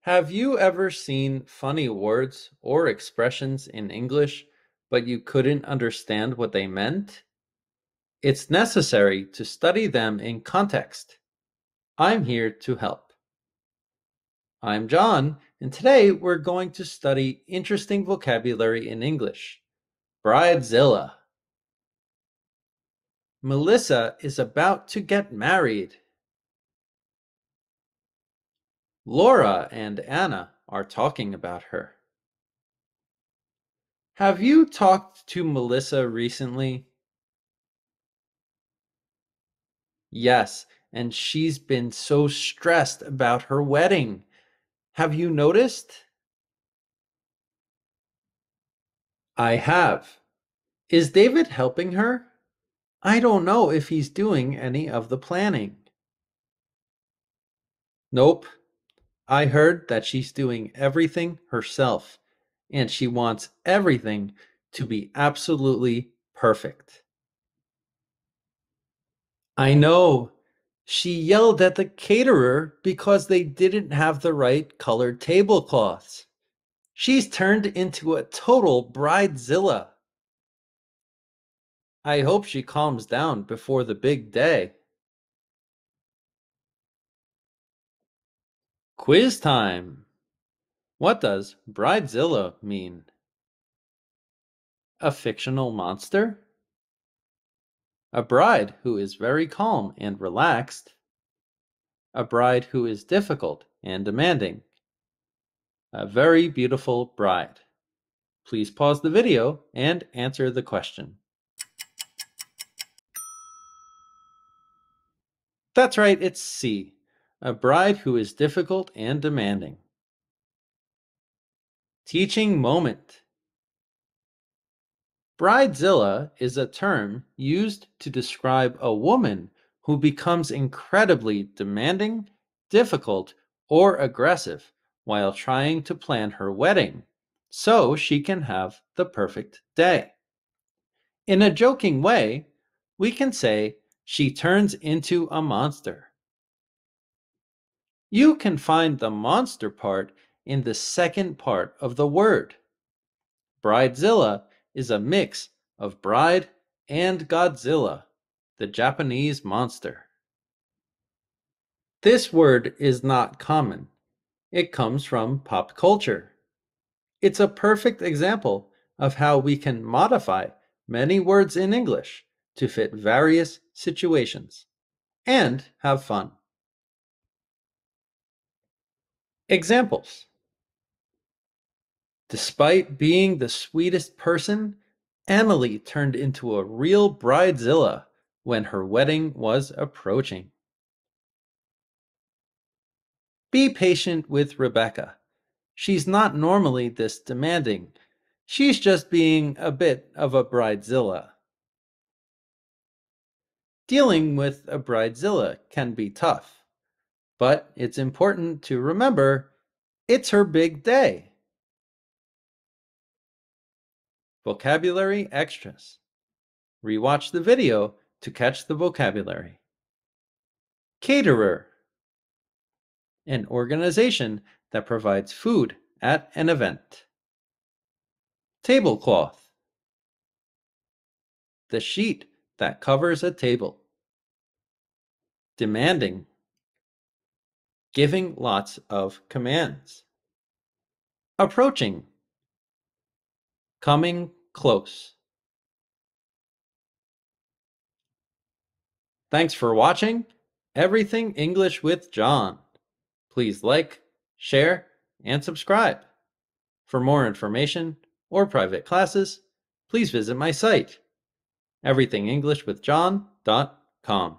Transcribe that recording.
Have you ever seen funny words or expressions in English, but you couldn't understand what they meant? It's necessary to study them in context. I'm here to help. I'm John, and today we're going to study interesting vocabulary in English. Bridezilla. Melissa is about to get married. Laura and Anna are talking about her. Have you talked to Melissa recently? Yes, and she's been so stressed about her wedding. Have you noticed? I have. Is David helping her? I don't know if he's doing any of the planning. Nope. I heard that she's doing everything herself, and she wants everything to be absolutely perfect. I know. She yelled at the caterer because they didn't have the right colored tablecloths. She's turned into a total bridezilla. I hope she calms down before the big day. Quiz time! What does bridezilla mean? A fictional monster? A bride who is very calm and relaxed. A bride who is difficult and demanding. A very beautiful bride. Please pause the video and answer the question. That's right, it's C. A bride who is difficult and demanding. Teaching moment. Bridezilla is a term used to describe a woman who becomes incredibly demanding, difficult, or aggressive while trying to plan her wedding so she can have the perfect day. In a joking way, we can say she turns into a monster. You can find the monster part in the second part of the word. Bridezilla is a mix of bride and Godzilla, the Japanese monster. This word is not common. It comes from pop culture. It's a perfect example of how we can modify many words in English to fit various situations and have fun. Examples. Despite being the sweetest person, Emily turned into a real bridezilla when her wedding was approaching. Be patient with Rebecca. She's not normally this demanding. She's just being a bit of a bridezilla. Dealing with a bridezilla can be tough, but it's important to remember it's her big day. Vocabulary extras. Rewatch the video to catch the vocabulary. Caterer. An organization that provides food at an event. Tablecloth. The sheet that covers a table. Demanding. Giving lots of commands. Approaching. Coming close. Thanks for watching Everything English with John. Please like, share, and subscribe. For more information or private classes, please visit my site, everythingenglishwithjohn.com.